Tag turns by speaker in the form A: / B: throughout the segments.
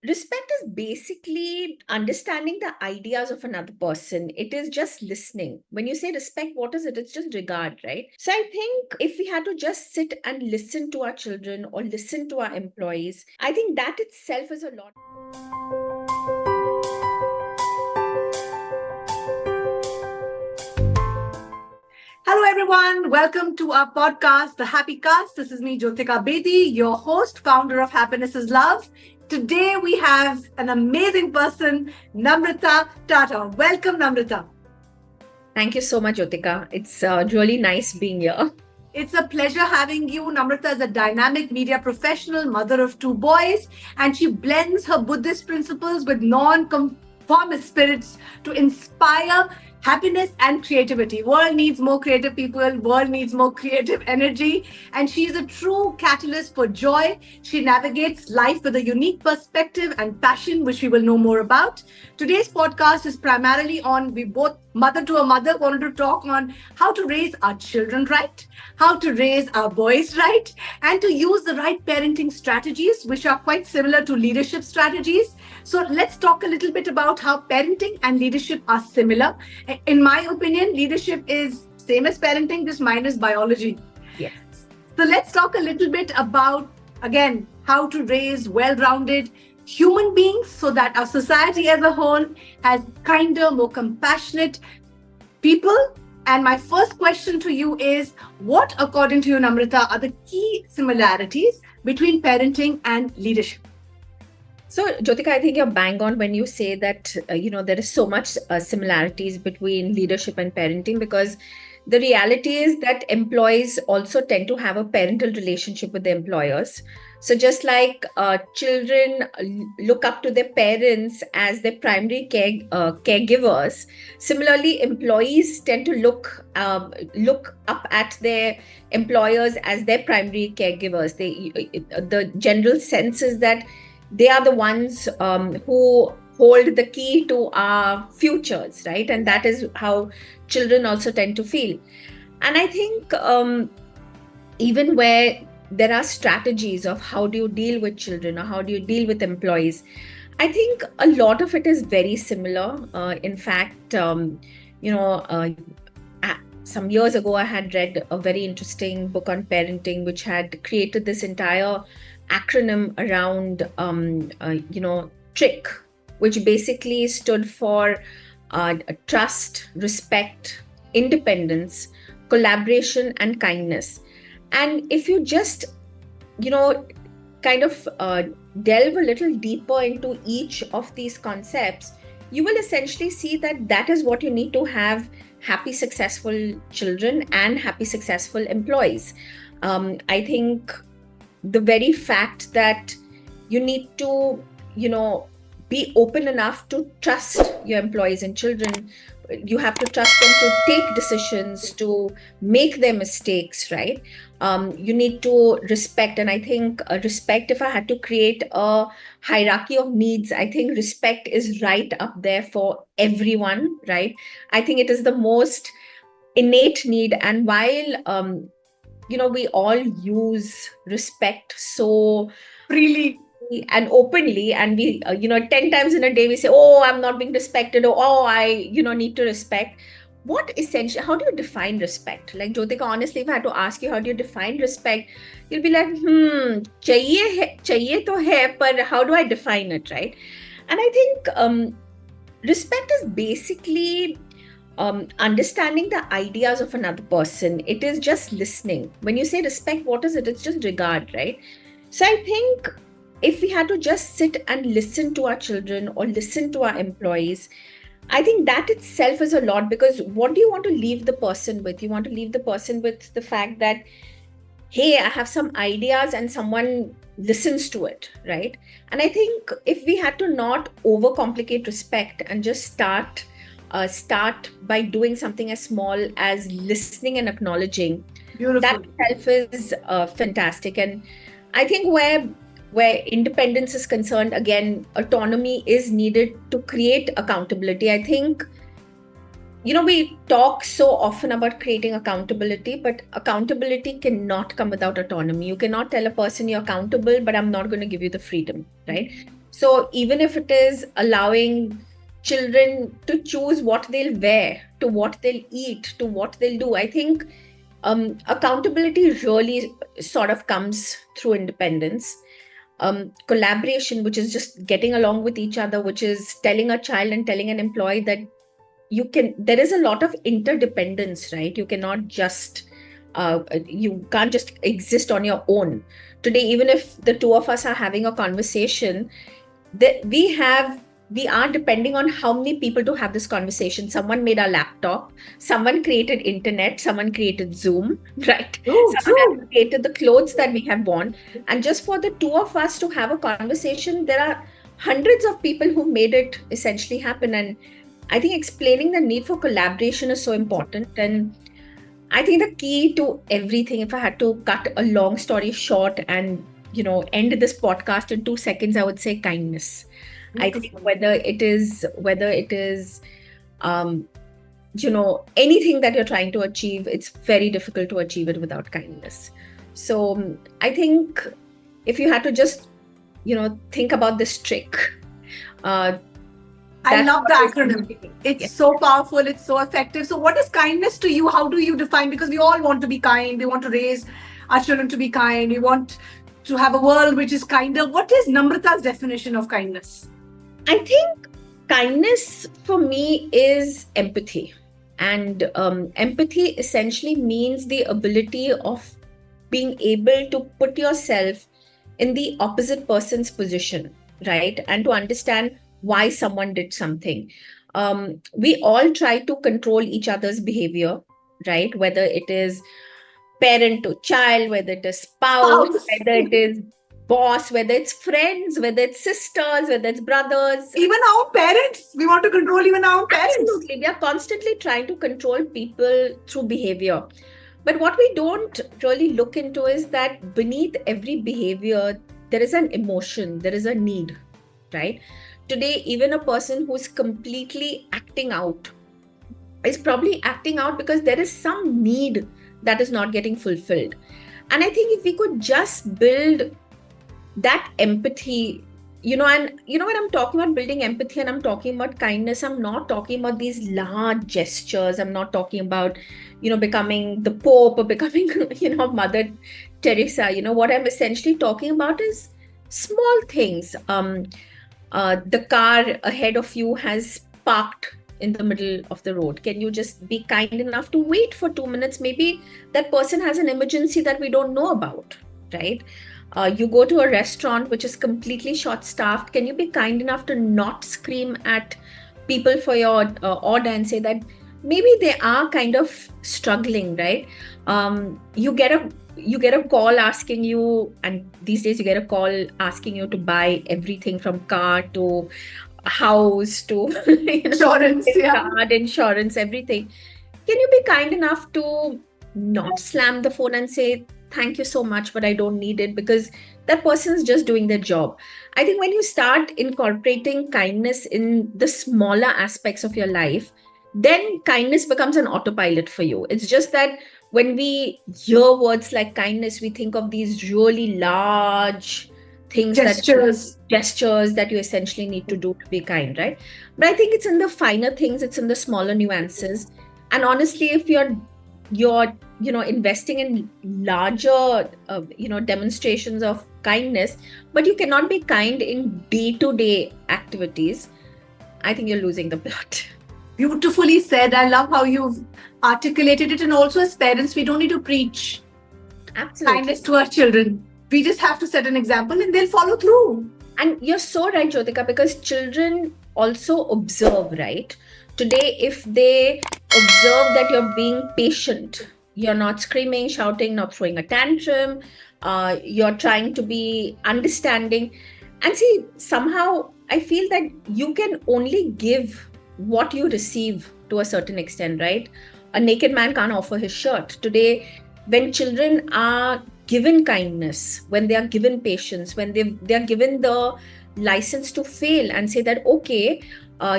A: Respect is basically understanding the ideas of another person. It is just listening. When you say respect, what is it? It's just regard, right? So I think if we had to just sit and listen to our children or listen to our employees, I think that itself is a lot.
B: Hello, everyone. Welcome to our podcast, The Happy Cast. This is me, Jyotika Bedi, your host, founder of Happiness is Love. Today, we have an amazing person, Namrata Tata. Welcome, Namrata.
A: Thank you so much, Jyotika. It's really nice being here.
B: It's a pleasure having you. Namrata is a dynamic media professional, mother of two boys, and she blends her Buddhist principles with non-conformist spirits to inspire happiness and creativity. World needs more creative people. World needs more creative energy. And she is a true catalyst for joy. She navigates life with a unique perspective and passion, which we will know more about. Today's podcast is primarily on, we both mother to a mother wanted to talk on how to raise our children right, how to raise our boys right, and to use the right parenting strategies, which are quite similar to leadership strategies. So let's talk a little bit about how parenting and leadership are similar. In my opinion, leadership is same as parenting, just minus biology.
A: Yes.
B: So let's talk a little bit about, again, how to raise well-rounded human beings so that our society as a whole has kinder, more compassionate people. And my first question to you is, what, according to you, Namrata, are the key similarities between parenting and leadership?
A: So, Jyotika, I think you're bang on when you say that, there is so much similarities between leadership and parenting, because the reality is that employees also tend to have a parental relationship with their employers. So just like children look up to their parents as their primary caregivers, similarly, employees tend to look up at their employers as their primary caregivers. The general sense is that they are the ones who hold the key to our futures, right? And that is how children also tend to feel. And I think even where there are strategies of how do you deal with children or how do you deal with employees, I think a lot of it is very similar. In fact, some years ago, I had read a very interesting book on parenting, which had created this entire acronym around, TRICK, which basically stood for trust, respect, independence, collaboration, and kindness. And if you just, kind of delve a little deeper into each of these concepts, you will essentially see that that is what you need to have happy, successful children and happy, successful employees. I think the very fact that you need to, be open enough to trust your employees and children. You have to trust them to take decisions, to make their mistakes, right? You need to respect. And I think respect, if I had to create a hierarchy of needs, I think respect is right up there for everyone, right? I think it is the most innate need. And while, we all use respect so
B: Freely.
A: and openly, and we 10 times in a day we say, oh, I'm not being respected, or oh, I need to respect. What essentially, how do you define respect? Like, Jyotika, honestly, if I had to ask you, how do you define respect, you'll be like, chahiye to hai, but how do I define it, right? And I think respect is basically understanding the ideas of another person. It is just listening. When you say respect, what is it? It's just regard, right? So I think if we had to just sit and listen to our children or listen to our employees, I think that itself is a lot, because what do you want to leave the person with? You want to leave the person with the fact that, hey, I have some ideas and someone listens to it, right? And I think if we had to not overcomplicate respect and just start by doing something as small as listening and acknowledging,
B: Beautiful.
A: that itself is fantastic. And I think where independence is concerned, again, autonomy is needed to create accountability. I think, we talk so often about creating accountability, but accountability cannot come without autonomy. You cannot tell a person you're accountable, but I'm not going to give you the freedom, right? So even if it is allowing children to choose what they'll wear, to what they'll eat, to what they'll do, I think accountability really sort of comes through independence. Collaboration, which is just getting along with each other, which is telling a child and telling an employee that there is a lot of interdependence, right? You can't just exist on your own. Today, even if the two of us are having a conversation, that we are depending on how many people to have this conversation. Someone made our laptop, someone created internet, someone created Zoom, right?
B: True,
A: Someone
B: true.
A: has created the clothes that we have worn. And just for the two of us to have a conversation, there are hundreds of people who made it essentially happen. And I think explaining the need for collaboration is so important. And I think the key to everything, if I had to cut a long story short and end this podcast in 2 seconds, I would say kindness. I think
B: Beautiful.
A: whether it is anything that you're trying to achieve, it's very difficult to achieve it without kindness. So I think if you had to just think about this trick, uh,
B: I
A: that's
B: love
A: what
B: the
A: I
B: acronym.
A: think.
B: It's
A: Yeah.
B: so powerful. It's so effective. So, what is kindness to you? How do you define? Because we all want to be kind. We want to raise our children to be kind. We want to have a world which is kinder. What is Namrata's definition of kindness?
A: I think kindness for me is empathy. And empathy essentially means the ability of being able to put yourself in the opposite person's position, right? And to understand why someone did something. We all try to control each other's behavior, right? Whether it is parent to child, whether it is spouse,
B: Spouse.
A: whether it is boss, whether it's friends, whether it's sisters, whether it's brothers.
B: Even our parents. We want to control even our parents.
A: Absolutely. We are constantly trying to control people through behavior. But what we don't really look into is that beneath every behavior, there is an emotion, there is a need, right? Today, even a person who's completely acting out is probably acting out because there is some need that is not getting fulfilled. And I think if we could just build that empathy, and when I'm talking about building empathy and I'm talking about kindness, I'm not talking about these large gestures. I'm not talking about becoming the Pope or becoming Mother Teresa. What I'm essentially talking about is small things. The car ahead of you has parked in the middle of the road. Can you just be kind enough to wait for 2 minutes? Maybe that person has an emergency that we don't know about, right? You go to a restaurant which is completely short staffed. Can you be kind enough to not scream at people for your order and say that maybe they are kind of struggling, right? You get a call asking you, and these days you get a call asking you to buy everything from car to house to
B: Insurance. Yeah.
A: card, insurance, everything. Can you be kind enough to not slam the phone and say, thank you so much, but I don't need it, because that person is just doing their job. I think when you start incorporating kindness in the smaller aspects of your life, then kindness becomes an autopilot for you. It's just that when we hear words like kindness, we think of these really large things gestures that you essentially need to do to be kind, right? But I think it's in the finer things, it's in the smaller nuances. And honestly, if you're investing in larger demonstrations of kindness, but you cannot be kind in day-to-day activities, I think you're losing the plot.
B: Beautifully said. I love how you've articulated it. And also, as parents, we don't need to preach
A: Absolutely.
B: kindness to our children. We just have to set an example and they'll follow through.
A: And you're so right, Jyotika, because children also observe, right? Today, if they observe that you're being patient, you're not screaming, shouting, not throwing a tantrum, you're trying to be understanding. And see, somehow I feel that you can only give what you receive to a certain extent, right? A naked man can't offer his shirt. Today, when children are given kindness, when they are given patience, when they are given the license to fail and say that, okay,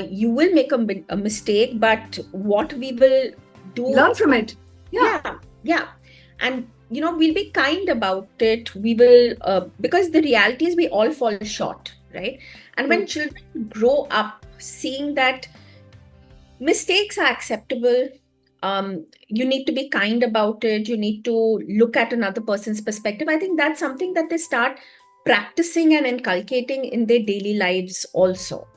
A: you will make a mistake, but what we will do,
B: learn from it.
A: Yeah. And we'll be kind about it. We will, because the reality is we all fall short, right? And when children grow up seeing that mistakes are acceptable, you need to be kind about it, you need to look at another person's perspective, I think that's something that they start practicing and inculcating in their daily lives also.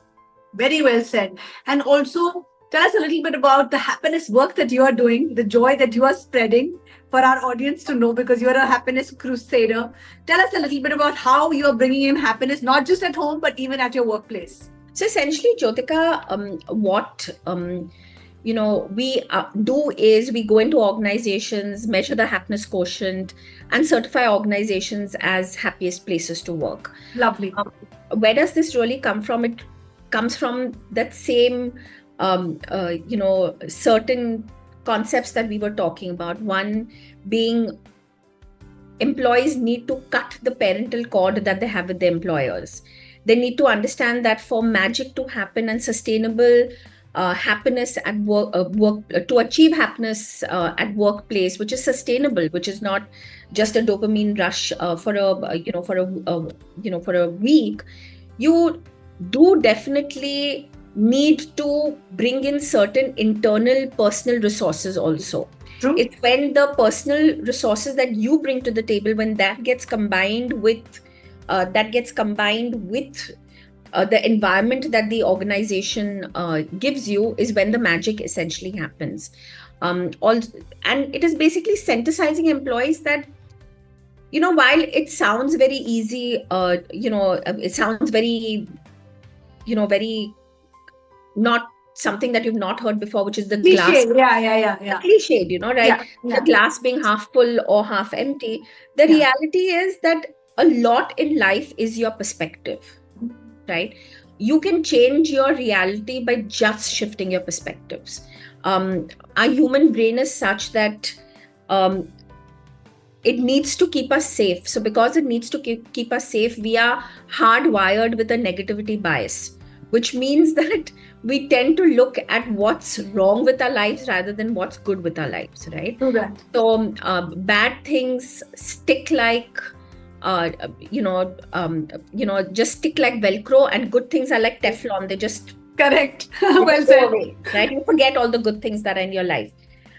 B: Very well said. And also, tell us a little bit about the happiness work that you are doing, the joy that you are spreading for our audience to know, because you're a happiness crusader. Tell us a little bit about how you are bringing in happiness, not just at home, but even at your workplace.
A: So essentially, Jyotika, what we do is we go into organizations, measure the happiness quotient, and certify organizations as happiest places to work.
B: Lovely.
A: Where does this really come from? It comes from that same, certain concepts that we were talking about. One being employees need to cut the parental cord that they have with their employers. They need to understand that for magic to happen and sustainable happiness at work, to achieve happiness at workplace, which is sustainable, which is not just a dopamine rush for a week, you do definitely need to bring in certain internal personal resources also.
B: True.
A: It's when the personal resources that you bring to the table, when that gets combined with the environment that the organization gives you, is when the magic essentially happens. Also, and it is basically sensitizing employees that, while it sounds very easy, it sounds very, very not something that you've not heard before, which is the glass.
B: Yeah.
A: Cliched, right?
B: Yeah.
A: The glass being half full or half empty. The reality is that a lot in life is your perspective, right? You can change your reality by just shifting your perspectives. Our human brain is such that it needs to keep us safe. So because it needs to keep us safe, we are hardwired with a negativity bias, which means that we tend to look at what's wrong with our lives rather than what's good with our lives, right?
B: Okay.
A: So bad things stick like, just stick like Velcro, and good things are like Teflon. They just
B: correct. Well said.
A: Away, right? You forget all the good things that are in your life.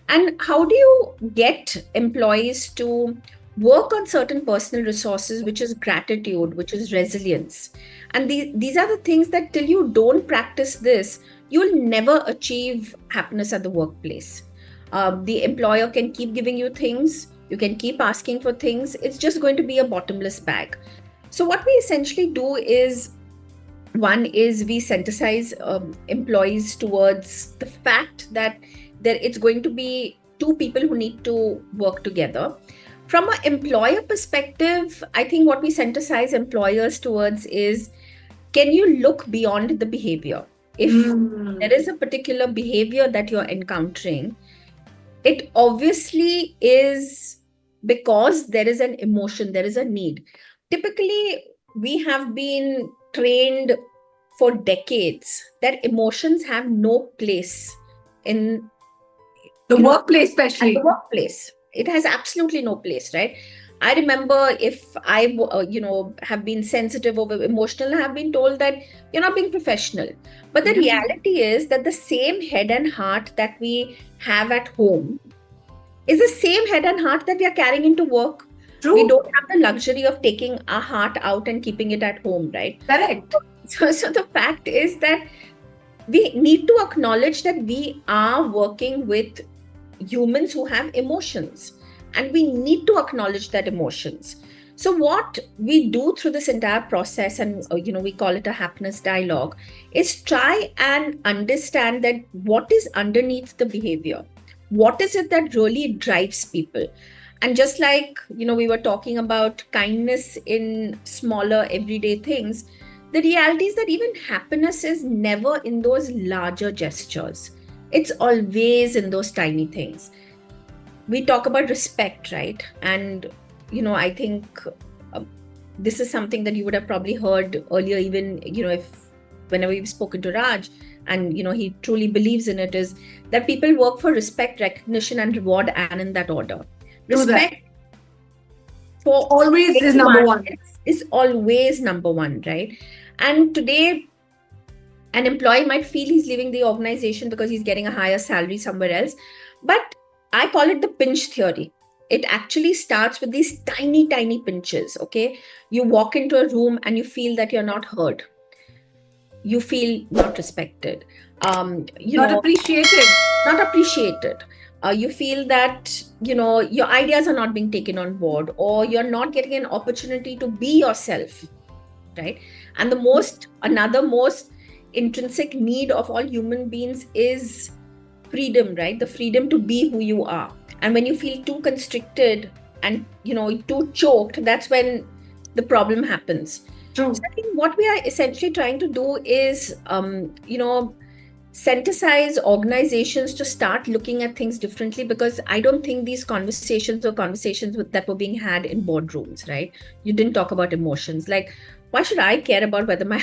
A: And how do you get employees to work on certain personal resources, which is gratitude, which is resilience? And these are the things that till you don't practice this, you'll never achieve happiness at the workplace. The employer can keep giving you things, you can keep asking for things, it's just going to be a bottomless bag. So what we essentially do is, one is we sensitize employees towards the fact that it's going to be two people who need to work together. From an employer perspective, I think what we sensitize employers towards is, can you look beyond the behavior? If there is a particular behavior that you're encountering, it obviously is because there is an emotion, there is a need. Typically, we have been trained for decades that emotions have no place in
B: the workplace, especially.
A: The workplace. It has absolutely no place, right? I remember if I, have been sensitive or emotional, I have been told that you're not being professional. But the reality is that the same head and heart that we have at home is the same head and heart that we are carrying into work.
B: True.
A: We don't have the luxury of taking our heart out and keeping it at home, right?
B: Correct.
A: So the fact is that we need to acknowledge that we are working with humans who have emotions, and we need to acknowledge that emotions. So what we do through this entire process, and we call it a happiness dialogue, is try and understand that what is underneath the behavior. What is it that really drives people? And just like, we were talking about kindness in smaller everyday things, the reality is that even happiness is never in those larger gestures. It's always in those tiny things. We talk about respect, right? And, I think this is something that you would have probably heard earlier, even, whenever you've spoken to Raj, and, he truly believes in it, is that people work for respect, recognition, and reward, and in that order. Respect for
B: always is number one.
A: Is always number one, right? And today, an employee might feel he's leaving the organization because he's getting a higher salary somewhere else. But I call it the pinch theory. It actually starts with these tiny, tiny pinches. Okay. You walk into a room and you feel that you're not heard. You feel not respected.
B: Not appreciated.
A: Not appreciated. You feel that, your ideas are not being taken on board, or you're not getting an opportunity to be yourself. Right. And another most intrinsic need of all human beings is freedom, right? The freedom to be who you are. And when you feel too constricted and too choked, that's when the problem happens.
B: True.
A: So I think what we are essentially trying to do is synthesize organizations to start looking at things differently, because I don't think these conversations that were being had in boardrooms, right? You didn't talk about emotions. Like, why should I care about whether my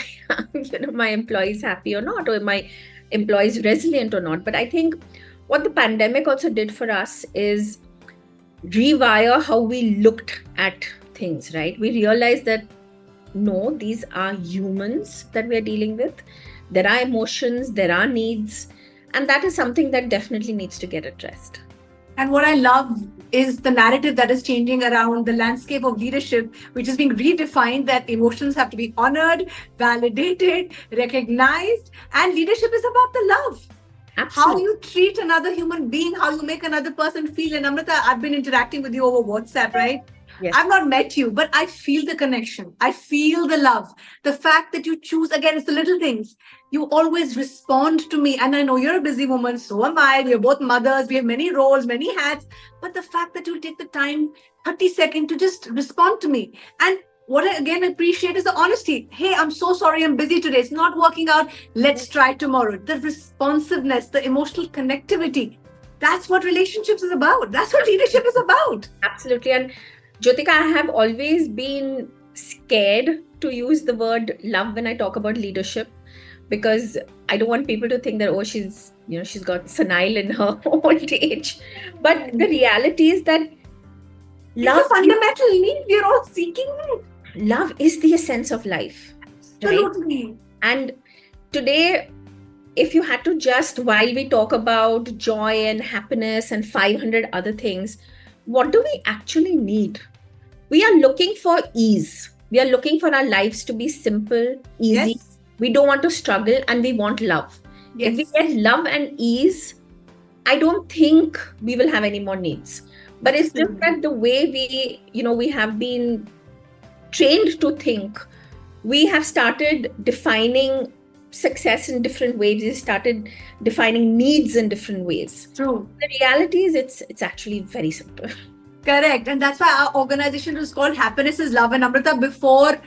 A: my employee is happy or not, or my employee is resilient or not? But I think what the pandemic also did for us is rewire how we looked at things, right? We realized that no, these are humans that we are dealing with. There are emotions, there are needs, and that is something that definitely needs to get addressed.
B: And what I love is the narrative that is changing around the landscape of leadership, which is being redefined, that emotions have to be honored, validated, recognized, and leadership is about the love.
A: Absolutely.
B: How you treat another human being, how you make another person feel. And Namrata, I've been interacting with you over WhatsApp, right?
A: Yes.
B: I've not met you, but I feel the connection. I feel the love. The fact that you choose, again, it's the little things. You always respond to me. And I know you're a busy woman, so am I. We're both mothers. We have many roles, many hats. But the fact that you take the time, 30 seconds, to just respond to me. And what I again appreciate is the honesty. Hey, I'm so sorry, I'm busy today. It's not working out. Let's try tomorrow. The responsiveness, the emotional connectivity. That's what relationships is about. That's what leadership is about.
A: Absolutely. And Jyotika, I have always been scared to use the word love when I talk about leadership, because I don't want people to think that, oh, she's got senile in her old age. But the reality is that love,
B: it's a fundamental need. We're all seeking it.
A: Love is the essence of life.
B: Absolutely.
A: Right? And today, if you had to just, while we talk about joy and happiness and 500 other things, what do we actually need? We are looking for ease. We are looking for our lives to be simple, easy.
B: Yes.
A: We don't want to struggle, and we want love.
B: Yes.
A: If we get love and ease, I don't think we will have any more needs. But it's just that the way we have been trained to think, we have started defining success in different ways. We started defining needs in different ways.
B: True.
A: The reality is it's actually very simple.
B: Correct. And that's why our organization was called Happiness is Love. And Namrata, before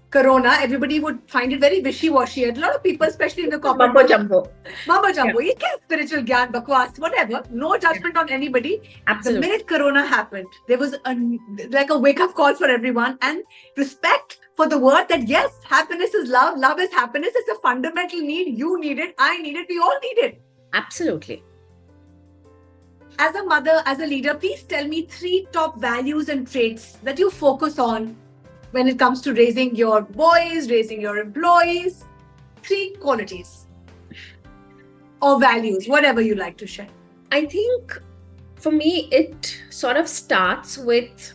B: Corona, everybody would find it very wishy-washy. A lot of people, especially in the corporate
A: Mambo jumbo.
B: Mambo jumbo. Yeah. Spiritual gyan, bakwas, whatever. No judgment on anybody.
A: Absolutely.
B: The minute Corona happened, there was like a wake-up call for everyone, and respect for the word that yes, happiness is love. Love is happiness. It's a fundamental need. You need it. I need it. We all need it.
A: Absolutely.
B: As a mother, as a leader, please tell me 3 top values and traits that you focus on when it comes to raising your boys, raising your employees. 3 qualities or values, whatever you like to share.
A: I think for me, it sort of starts with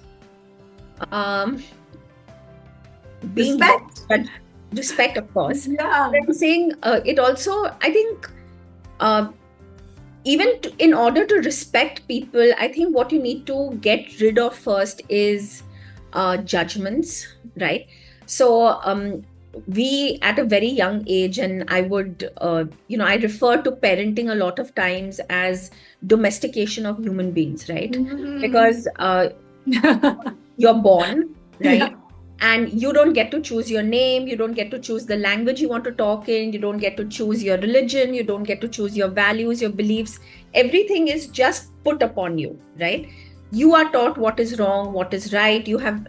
A: being respect, of course.
B: Yeah.
A: But I'm saying it also, I think, in order to respect people, I think what you need to get rid of first is judgments, right? So we at a very young age, and I would, I refer to parenting a lot of times as domestication of human beings, right?
B: Mm-hmm.
A: Because you're born, right?
B: Yeah.
A: And you don't get to choose your name, you don't get to choose the language you want to talk in, you don't get to choose your religion, you don't get to choose your values, your beliefs. Everything is just put upon you, right? You are taught what is wrong, what is right. You have,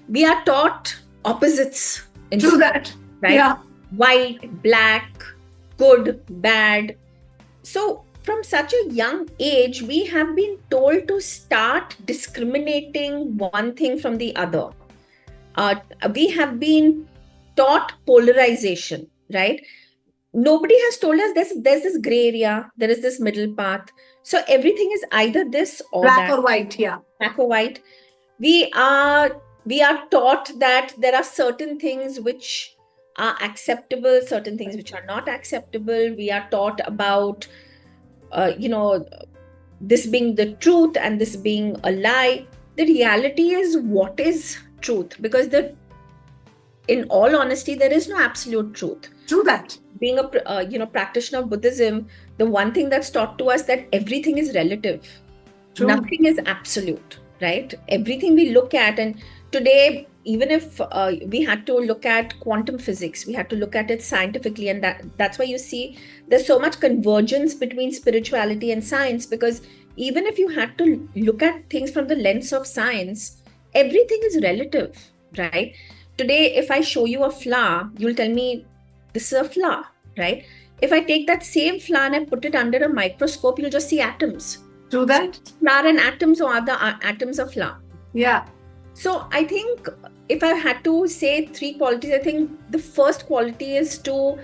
A: we are taught opposites.
B: True that.
A: Right?
B: Yeah.
A: White, black, good, bad. So from such a young age, we have been told to start discriminating one thing from the other. We have been taught polarization, right? Nobody has told us there's this gray area, there is this middle path. So everything is either this or
B: Black
A: that.
B: or white, yeah.
A: Black or white. We are taught that there are certain things which are acceptable, certain things which are not acceptable. We are taught about this being the truth and this being a lie. The reality is, what is truth? Because in all honesty, there is no absolute truth.
B: True that.
A: Being a practitioner of Buddhism, the one thing that's taught to us that everything is relative.
B: True.
A: Nothing is absolute, right? Everything we look at, and today, even if we had to look at quantum physics, we had to look at it scientifically, and that's why you see there's so much convergence between spirituality and science, because even if you had to look at things from the lens of science, everything is relative, right? Today, if I show you a flower, you'll tell me this is a flower, right? If I take that same flower and I put it under a microscope, you'll just see atoms.
B: True that.
A: Flower and atoms, or other atoms of flower.
B: Yeah.
A: So I think if I had to say 3 qualities, I think the first quality is to,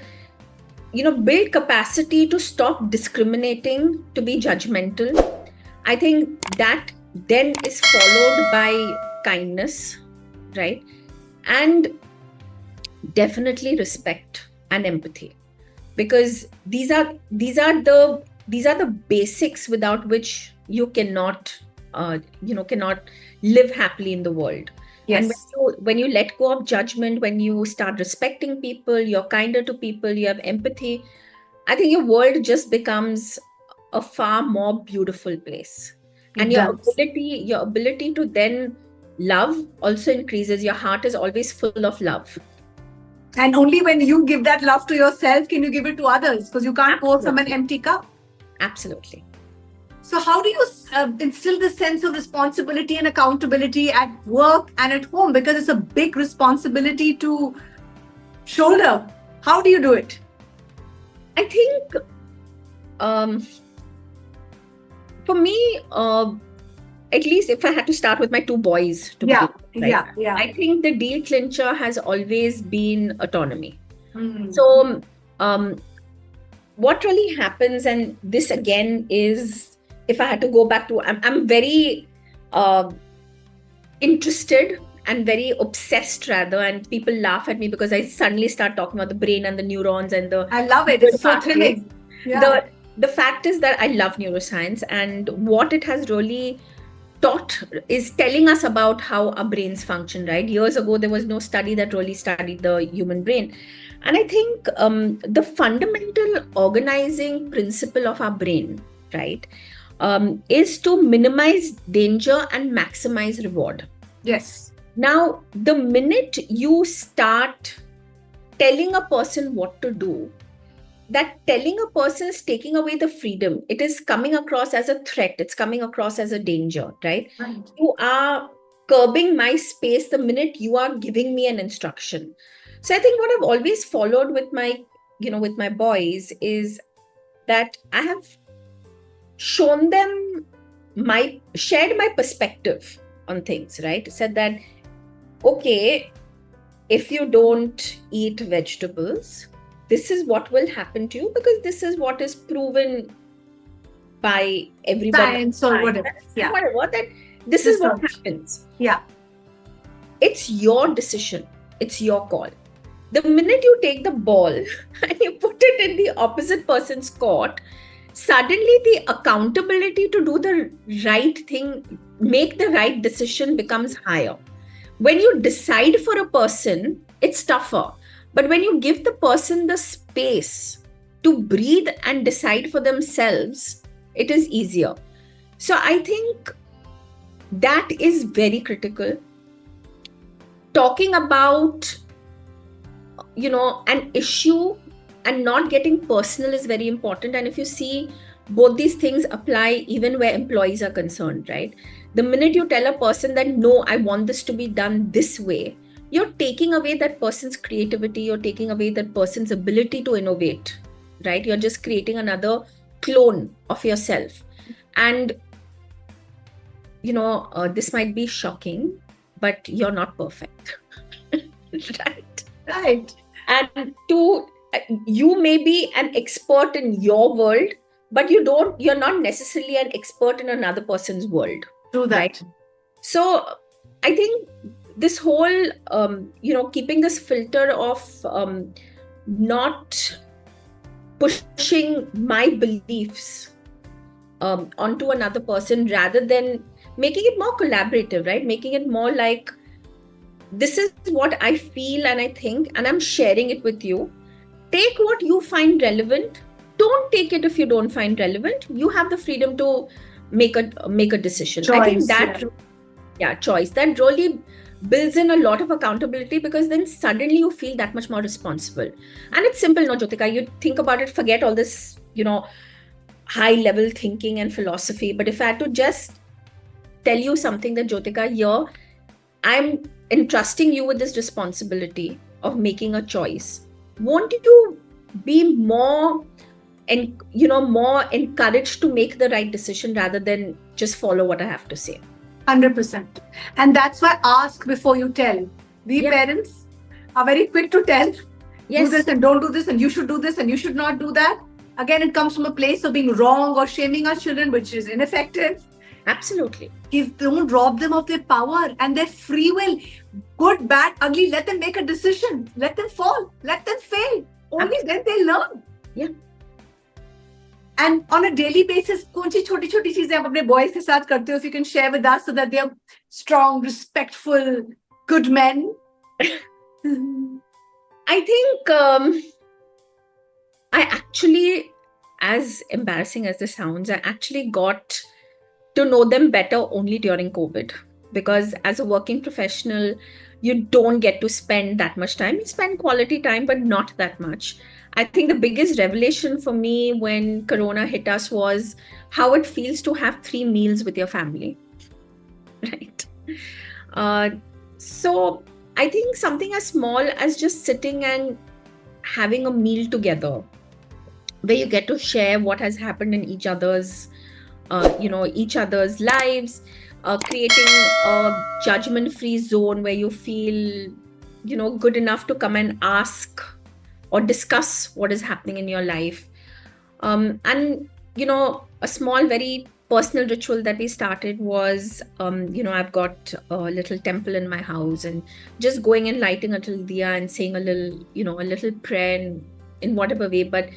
A: build capacity to stop discriminating, to be judgmental. I think that then is followed by kindness, right? And definitely respect and empathy, because these are the basics without which you cannot live happily in the world.
B: Yes.
A: And when you let go of judgment, when you start respecting people, you're kinder to people, you have empathy, I think your world just becomes a far more beautiful place. And your ability to then love also increases. Your heart is always full of love.
B: And only when you give that love to yourself can you give it to others, because you can't pour from an empty cup.
A: Absolutely.
B: So how do you instill this sense of responsibility and accountability at work and at home? Because it's a big responsibility to shoulder. How do you do it?
A: I think for me, at least if I had to start with my 2 boys to begin with, right? I think the deal clincher has always been autonomy. So what really happens, and this again is, if I had to go back to, I'm very interested and very obsessed rather, and people laugh at me because I suddenly start talking about the brain and the neurons and the...
B: I love it. It's so thrilling.
A: Yeah. The fact is that I love neuroscience, and what it has really taught is telling us about how our brains function, right? Years ago, there was no study that really studied the human brain. And I think the fundamental organizing principle of our brain, right, is to minimize danger and maximize reward.
B: Yes.
A: Now, the minute you start telling a person what to do, that telling a person is taking away the freedom. It is coming across as a threat. It's coming across as a danger, right? You are curbing my space the minute you are giving me an instruction. So I think what I've always followed with my boys is that I have shown them shared my perspective on things, right? Said that, okay, if you don't eat vegetables, this is what will happen to you, because this is what is proven by everybody.
B: Science or whatever. Yeah.
A: Whatever, that this is what happens.
B: Yeah.
A: It's your decision. It's your call. The minute you take the ball and you put it in the opposite person's court, suddenly the accountability to do the right thing, make the right decision, becomes higher. When you decide for a person, it's tougher. But when you give the person the space to breathe and decide for themselves, it is easier. So I think that is very critical. Talking about, an issue and not getting personal is very important. And if you see, both these things apply even where employees are concerned, right? The minute you tell a person that, no, I want this to be done this way, you're taking away that person's creativity, you're taking away that person's ability to innovate, right? You're just creating another clone of yourself. And, this might be shocking, but you're not perfect, right?
B: Right.
A: And you may be an expert in your world, but you're not necessarily an expert in another person's world,
B: True
A: right?
B: that.
A: So I think this whole keeping this filter of not pushing my beliefs onto another person, rather than making it more collaborative, right? Making it more like, this is what I feel and I think, and I'm sharing it with you. Take what you find relevant. Don't take it if you don't find relevant. You have the freedom to make a decision. I think
B: Choice.
A: that, yeah, choice, that really builds in a lot of accountability, because then suddenly you feel that much more responsible. And it's simple, no, Jyotika, you think about it, forget all this, high level thinking and philosophy. But if I had to just tell you something, that Jyotika, here I'm entrusting you with this responsibility of making a choice. Won't you be more and more encouraged to make the right decision, rather than just follow what I have to say?
B: 100%. And that's why ask before you tell. We
A: Yeah.
B: parents are very quick to tell, do this
A: Yes.
B: and don't do this, and you should do this and you should not do that. Again, it comes from a place of being wrong or shaming our children, which is ineffective.
A: Absolutely.
B: Don't rob them of their power and their free will. Good, bad, ugly, let them make a decision. Let them fall. Let them fail. Only then they learn.
A: Yeah.
B: And on a daily basis, कौन सी छोटी छोटी चीजें आप अपने boys के साथ करते हो? If you can share with us so that they are strong, respectful, good men.
A: I think I actually, as embarrassing as this sounds, I actually got to know them better only during COVID. Because as a working professional, you don't get to spend that much time. You spend quality time, but not that much. I think the biggest revelation for me when Corona hit us was how it feels to have 3 meals with your family, right? Uh, so I think something as small as just sitting and having a meal together, where you get to share what has happened in each other's lives, creating a judgment-free zone where you feel, good enough to come and ask or discuss what is happening in your life. And a small, very personal ritual that we started was, I've got a little temple in my house, and just going and lighting a little diya and saying a little prayer in whatever way. But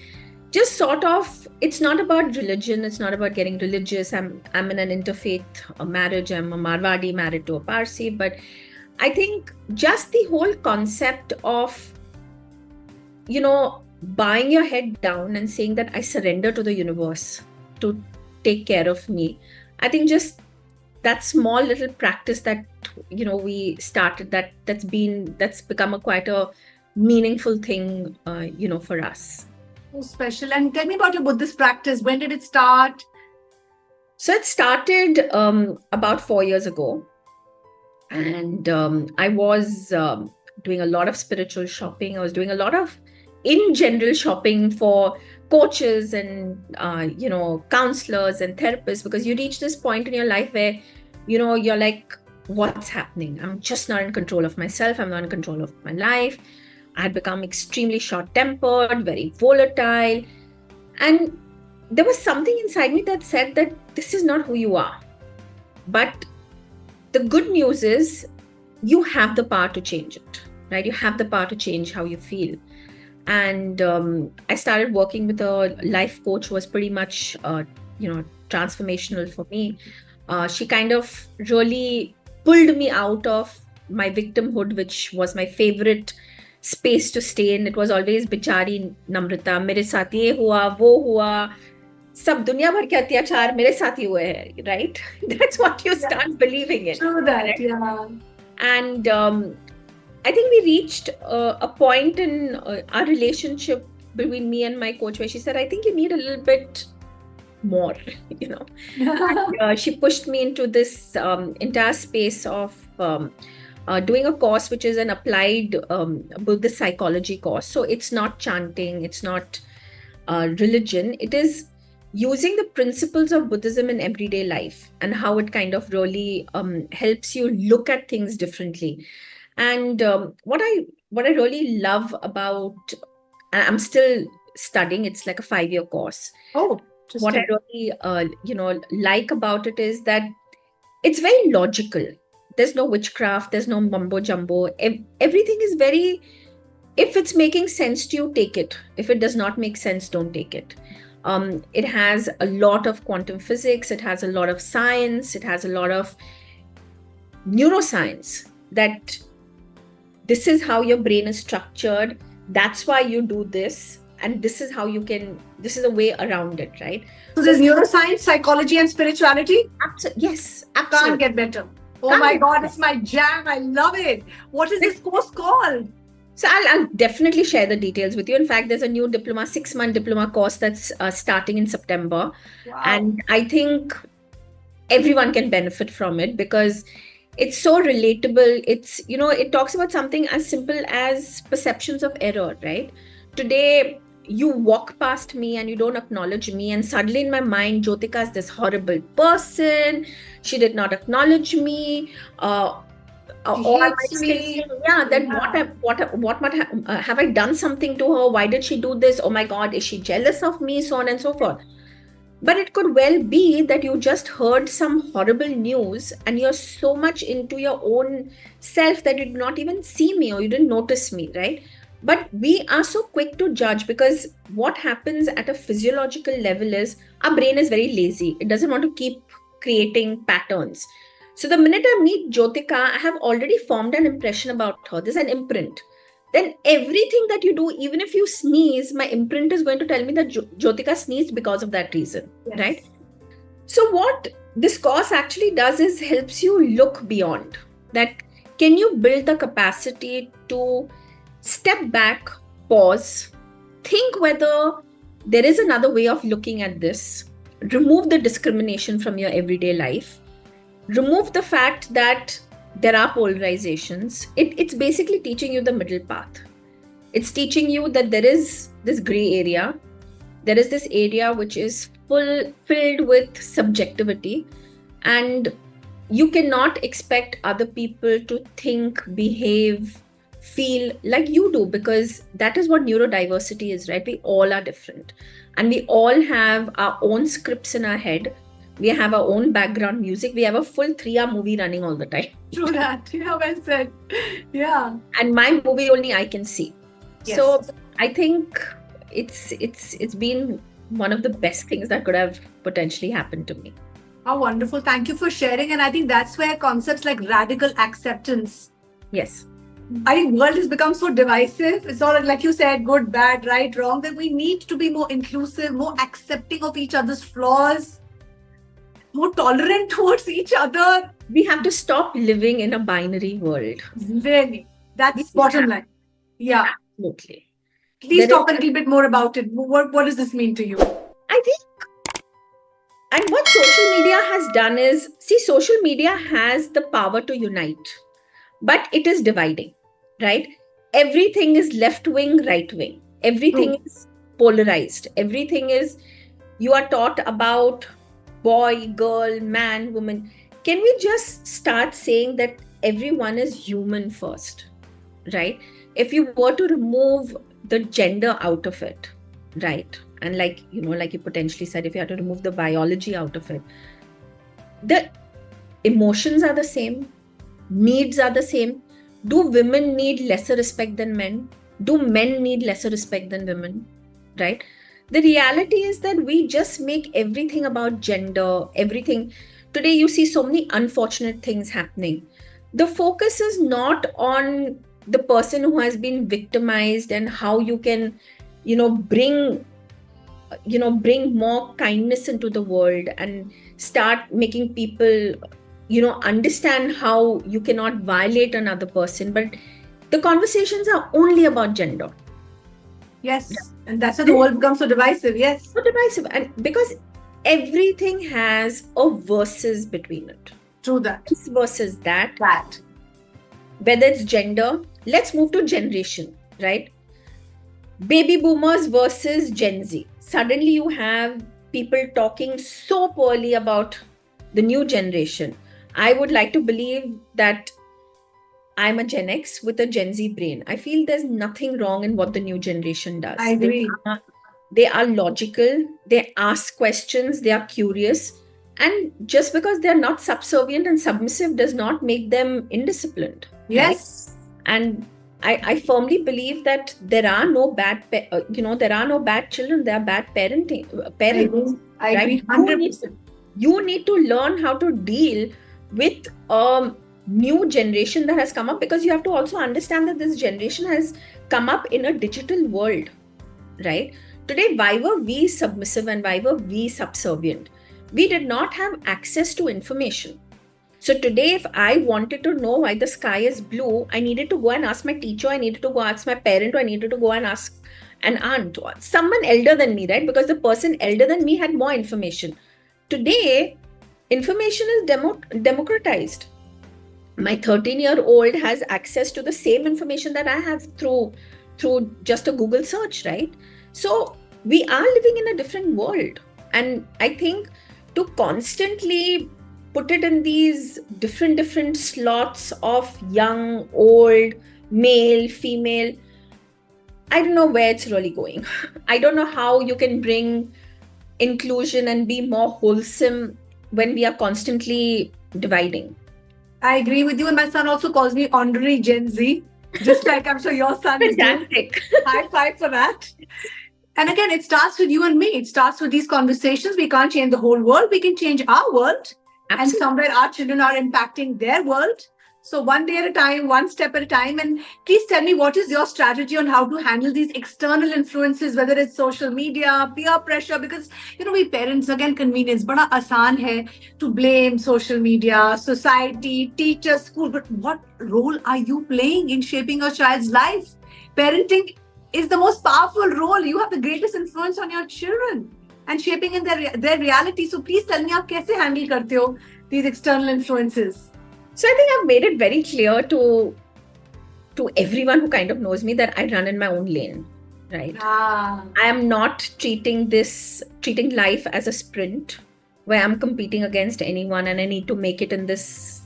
A: just sort of, it's not about religion, it's not about getting religious. I'm in an interfaith marriage. I'm a Marwadi married to a Parsi. But I think just the whole concept of bowing your head down and saying that I surrender to the universe to take care of me. I think just that small little practice that we started, that's become quite a meaningful thing for us.
B: So special. And tell me about your Buddhist practice. When did it start?
A: So it started about 4 years ago. And I was doing a lot of spiritual shopping. I was doing a lot of, in general, shopping for coaches and, counselors and therapists, because you reach this point in your life where, you're like, what's happening? I'm just not in control of myself. I'm not in control of my life. I had become extremely short-tempered, very volatile. And there was something inside me that said that this is not who you are. But the good news is you have the power to change it, right? You have the power to change how you feel. And I started working with a life coach who was pretty much, transformational for me. She kind of really pulled me out of my victimhood, which was my favorite space to stay in. It was always बिचारी नम्रता, मेरे साथ ये हुआ, वो हुआ, सब दुनिया भर के अत्याचार मेरे साथ ही हुए हैं, right? That's what you start believing in.
B: True that,
A: correct?
B: yeah.
A: And I think we reached a point in our relationship between me and my coach where she said, I think you need a little bit more, And, she pushed me into this entire space of doing a course which is an applied Buddhist psychology course. So it's not chanting, it's not religion. It is using the principles of Buddhism in everyday life, and how it kind of really helps you look at things differently. And what I what I really love about, and I'm still studying, it's like a 5-year course.
B: Oh,
A: What I
B: interesting.
A: really, like about it is that it's very logical. There's no witchcraft, there's no mumbo jumbo. Everything is very, if it's making sense to you, take it. If it does not make sense, don't take it. It has a lot of quantum physics, it has a lot of science, it has a lot of neuroscience, that this is how your brain is structured, that's why you do this, and this is how you can, this is a way around it, right?
B: So
A: So
B: there's neuroscience, psychology, and spirituality.
A: yes, absolutely.
B: Can't get better. Oh
A: Can't
B: my
A: get
B: God,
A: better.
B: it's my jam. I love it. What is this course called?
A: So I'll definitely share the details with you. In fact, there's a new diploma, 6-month diploma course that's starting in September.
B: Wow.
A: And I think everyone can benefit from it because it's so relatable. It's, it talks about something as simple as perceptions of error, right? Today, you walk past me and you don't acknowledge me, and suddenly in my mind, Jyotika is this horrible person. She did not acknowledge me.
B: She
A: Or I
B: hates
A: might think,
B: me.
A: yeah, that
B: Yeah.
A: what might have I done something to her? Why did she do this? Oh my God, is she jealous of me? So on and so forth. But it could well be that you just heard some horrible news and you're so much into your own self that you did not even see me or you didn't notice me, right? But we are so quick to judge because what happens at a physiological level is our brain is very lazy. It doesn't want to keep creating patterns. So the minute I meet Jyotika, I have already formed an impression about her. There's an imprint. Then everything that you do, even if you sneeze, my imprint is going to tell me that Jyotika sneezed because of that reason,
B: Yes.
A: right? So what this course actually does is helps you look beyond that. Can you build the capacity to step back, pause, think whether there is another way of looking at this, remove the discrimination from your everyday life, remove the fact that there are polarizations. It's basically teaching you the middle path. It's teaching you that there is this gray area. There is this area which is filled with subjectivity, and you cannot expect other people to think, behave, feel like you do, because that is what neurodiversity is, right? We all are different, and we all have our own scripts in our head. We have our own background music. We have a full 3-hour movie running all the time.
B: True that. Yeah, well said. Yeah.
A: And my movie only I can see.
B: Yes.
A: So I think it's been one of the best things that could have potentially happened to me.
B: How wonderful. Thank you for sharing. And I think that's where concepts like radical acceptance.
A: Yes.
B: I think world has become so divisive. It's all like you said, good, bad, right, wrong, that we need to be more inclusive, more accepting of each other's flaws, more tolerant towards each other.
A: We have to stop living in a binary world.
B: Really. That's bottom line. Yeah.
A: Absolutely.
B: Please
A: There
B: talk a little bit more about it. What does this mean to you?
A: I think, and what social media has done is, see, social media has the power to unite, but it is dividing, right? Everything is left wing, right wing. Everything is polarized. Everything is, you are taught about boy, girl, man, woman. Can we just start saying that everyone is human first, right? If you were to remove the gender out of it, right? And like you potentially said, if you had to remove the biology out of it, the emotions are the same, needs are the same. Do women need lesser respect than men? Do men need lesser respect than women? Right? The reality is that we just make everything about gender, everything. Today, you see so many unfortunate things happening. The focus is not on the person who has been victimized and how you can, bring more kindness into the world and start making people understand how you cannot violate another person. But the conversations are only about gender.
B: Yes. And that's why the world becomes so divisive. Yes.
A: So divisive, and because everything has a versus between it.
B: True that.
A: This versus that. Whether it's gender, let's move to generation, right? Baby boomers versus Gen Z. Suddenly you have people talking so poorly about the new generation. I would like to believe that I'm a Gen X with a Gen Z brain. I feel there's nothing wrong in what the new generation does.
B: I agree.
A: They are logical, they ask questions, they are curious. And just because they're not subservient and submissive does not make them indisciplined. Right?
B: Yes.
A: And I firmly believe that there are no there are no bad children, there are bad parents.
B: I
A: Right?
B: agree 100%.
A: You need to learn how to deal with a new generation that has come up, because you have to also understand that this generation has come up in a digital world, right? Today, why were we submissive and why were we subservient? We did not have access to information. So today, if I wanted to know why the sky is blue, I needed to go and ask my teacher, I needed to go ask my parent, or I needed to go and ask an aunt, or someone elder than me, right? Because the person elder than me had more information. Today, information is democratized. My 13-year-old has access to the same information that I have through just a Google search, right? So we are living in a different world. And I think to constantly put it in these different slots of young, old, male, female, I don't know where it's really going. I don't know how you can bring inclusion and be more wholesome when we are constantly dividing.
B: I agree with you. And my son also calls me honorary Gen Z, just like I'm sure your son is doing.
A: Fantastic.
B: High five for that. And again, it starts with you and me. It starts with these conversations. We can't change the whole world. We can change our world.
A: Absolutely.
B: And somewhere our children are impacting their world. So one day at a time, one step at a time. And please tell me, what is your strategy on how to handle these external influences, whether it's social media, peer pressure? Because, we parents, again, convenience, bada aasan hai to blame social media, society, teachers, school. But what role are you playing in shaping your child's life? Parenting is the most powerful role. You have the greatest influence on your children and shaping in their reality. So please tell me, how kaise handle karte ho these external influences?
A: So I think I've made it very clear to everyone who kind of knows me that I run in my own lane, right? I am not treating life as a sprint where I'm competing against anyone and I need to make it in this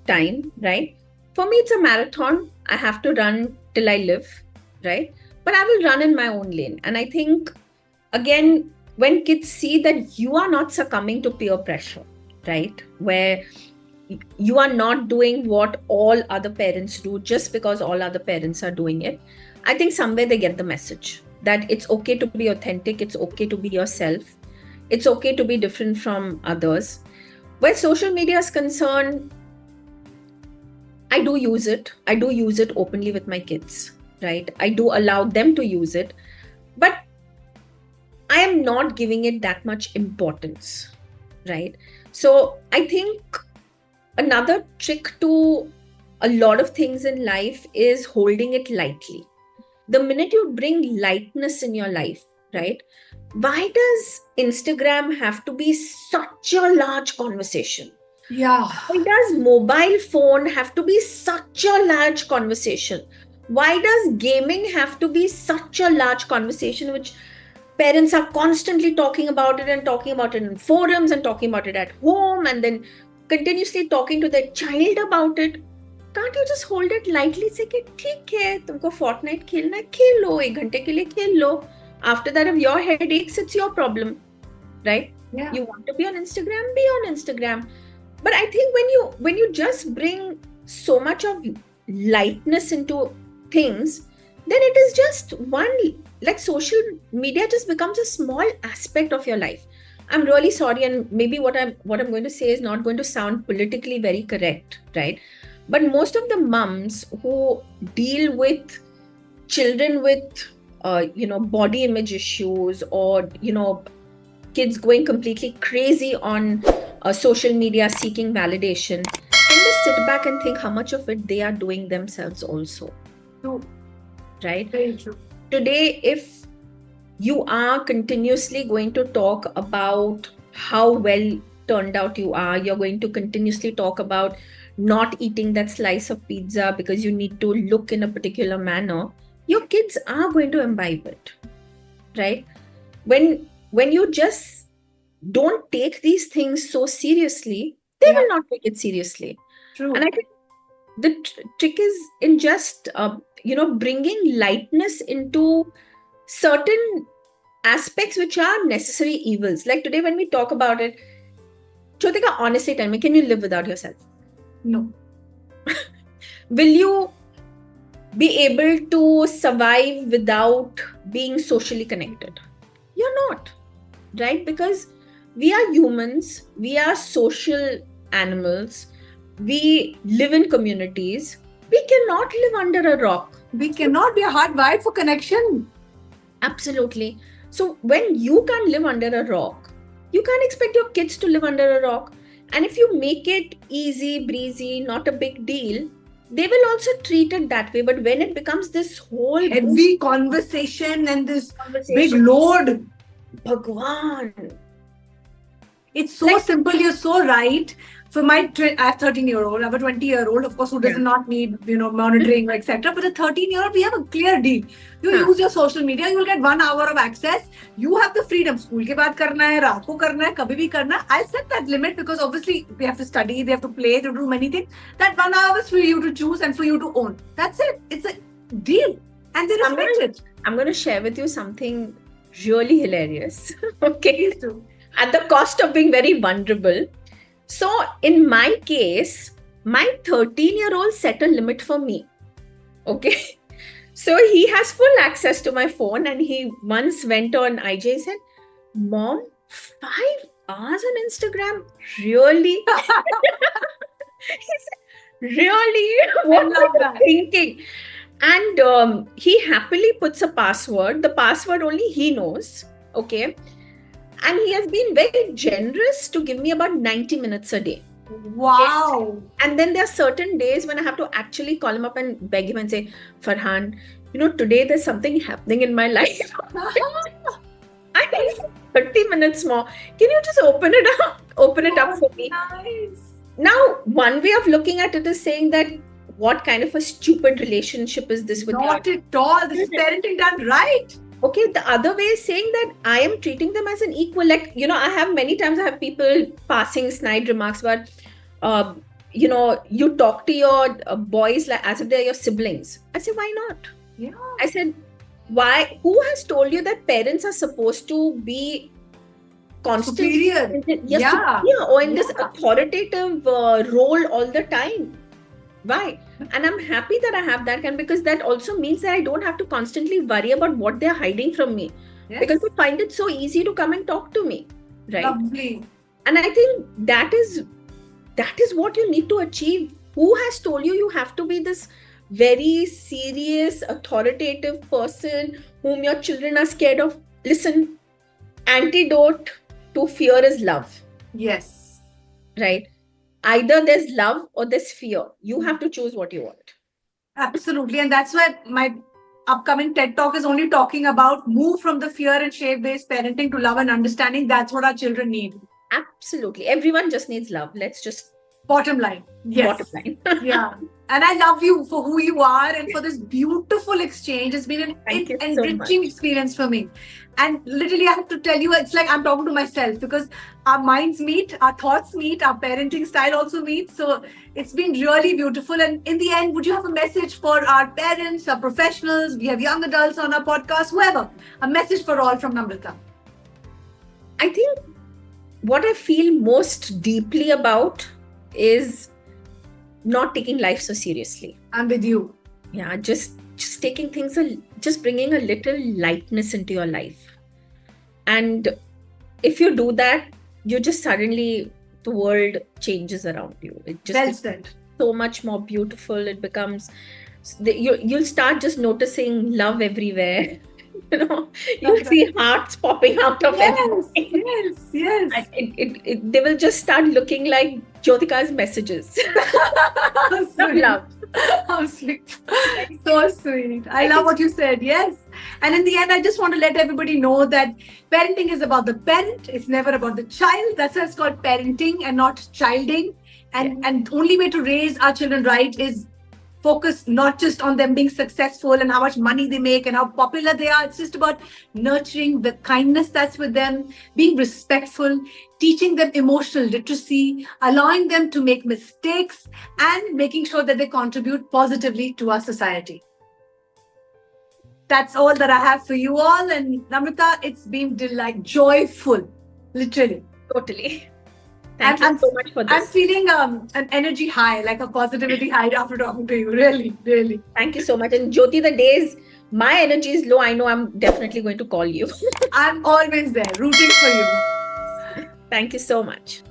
A: time, right? For me, it's a marathon. I have to run till I live, right? But I will run in my own lane. And I think, again, when kids see that you are not succumbing to peer pressure, right? Where you are not doing what all other parents do just because all other parents are doing it. I think somewhere they get the message that it's okay to be authentic, it's okay to be yourself, it's okay to be different from others. Where social media is concerned, I do use it openly with my kids, right? I do allow them to use it, but I am not giving it that much importance, right? So I think another trick to a lot of things in life is holding it lightly. The minute you bring lightness in your life, right? Why does Instagram have to be such a large conversation?
B: Yeah.
A: Why does mobile phone have to be such a large conversation? Why does gaming have to be such a large conversation, which parents are constantly talking about it in forums and talking about it at home and then continuously talking to their child about it? Can't you just hold it lightly? Say कि ठीक है, तुमको Fortnite खेलना है, खेल लो, 1 घंटे के लिए खेल लो. After that, if your head aches, it's your problem, right?
B: Yeah.
A: You want to be on Instagram, be on Instagram. But I think when you just bring so much of lightness into things, then it is just like social media just becomes a small aspect of your life. I'm really sorry, and maybe what I'm going to say is not going to sound politically very correct, right? But most of the mums who deal with children with body image issues, or kids going completely crazy on social media seeking validation, can just sit back and think how much of it they are doing themselves also.
B: True.
A: Right?
B: Very true.
A: Today, if you are continuously going to talk about how well turned out you are, you're going to continuously talk about not eating that slice of pizza because you need to look in a particular manner, your kids are going to imbibe it, right? When you just don't take these things so seriously, they will not take it seriously.
B: True.
A: And I think the trick is in just, bringing lightness into certain aspects which are necessary evils. Like today, when we talk about it, Jyotika, honestly tell me, can you live without yourself?
B: No.
A: Will you be able to survive without being socially connected? You're not, right? Because we are humans, we are social animals, we live in communities. We cannot live under a rock.
B: We cannot be hardwired for connection.
A: Absolutely. So when you can't live under a rock, you can't expect your kids to live under a rock. And if you make it easy, breezy, not a big deal, they will also treat it that way. But when it becomes this whole
B: heavy conversation and this big
A: conversation,
B: load,
A: Bhagwan.
B: It's so simple. You're so right. For I have 13-year-old, I have a 20-year-old, of course, who does not need, monitoring, etc. But a 13-year-old, we have a clear deal. You use your social media, you will get 1 hour of access. You have the freedom. School ke baad karna hai, raat ko karna hai, kabhi bhi karna hai. I'll set that limit because obviously they have to study, they have to play, they have to do many things. That 1 hour is for you to choose and for you to own. That's it. It's a deal. And they respect it.
A: I'm going to share with you something really hilarious. Okay. At the cost of being very vulnerable. So in my case, my 13-year-old set a limit for me. Okay. So he has full access to my phone, and he once went on IG and said, "Mom, 5 hours on Instagram? Really?" He said, "Really? What are you thinking?" And he happily puts a password. The password only he knows. Okay. And he has been very generous to give me about 90 minutes a day.
B: Wow.
A: And then there are certain days when I have to actually call him up and beg him and say, "Farhan, today there's something happening in my life. I need 30 minutes more. Can you just open it up for me?"
B: Nice.
A: Now, one way of looking at it is saying that, what kind of a stupid relationship is this with you?
B: Not at all. This is parenting done right.
A: Okay, the other way is saying that I am treating them as an equal. Like, I have many times, I have people passing snide remarks about, you talk to your boys like as if they're your siblings. I say, why not?
B: Yeah.
A: I said, why? Who has told you that parents are supposed to be constant?
B: Superior.
A: Or in this authoritative role all the time. Why? And I'm happy that I have that, and because that also means that I don't have to constantly worry about what they're hiding from me. Yes. Because they find it so easy to come and talk to me. Right?
B: Lovely.
A: And I think that is what you need to achieve. Who has told you have to be this very serious, authoritative person whom your children are scared of? Listen, antidote to fear is love.
B: Yes.
A: Right? Either there's love or there's fear. You have to choose what you want.
B: Absolutely. And that's why my upcoming TED Talk is only talking about move from the fear and shame-based parenting to love and understanding. That's what our children need.
A: Absolutely. Everyone just needs love. Let's just...
B: Bottom line. Yes.
A: Bottom line.
B: Yeah. And I love you for who you are and for this beautiful exchange. It's been an enriching experience for me. And literally, I have to tell you, it's like I'm talking to myself because our minds meet, our thoughts meet, our parenting style also meets. So it's been really beautiful. And in the end, would you have a message for our parents, our professionals? We have young adults on our podcast, whoever. A message for all from Namrata.
A: I think what I feel most deeply about is not taking life so seriously.
B: I'm with you.
A: Yeah, just taking things, just bringing a little lightness into your life. And if you do that, you just suddenly, the world changes around you. It just becomes so much more beautiful. It becomes, you'll start just noticing love everywhere. You'll see hearts popping out of everything.
B: Yes.
A: They will just start looking like Jyotika's messages. Love.
B: How sweet. So sweet. I love what you said. Yes. And in the end, I just want to let everybody know that parenting is about the parent. It's never about the child. That's why it's called parenting and not childing. And the only way to raise our children right is focus not just on them being successful and how much money they make and how popular they are. It's just about nurturing the kindness that's with them, being respectful, teaching them emotional literacy, allowing them to make mistakes, and making sure that they contribute positively to our society. That's all that I have for you all. And Namrata, it's been joyful, literally.
A: Totally. Thank you so much for this.
B: I'm feeling an energy high, like a positivity high after talking to you. Really, really.
A: Thank you so much. And Jyoti, the days my energy is low, I know I'm definitely going to call you.
B: I'm always there, rooting for you.
A: Thank you so much.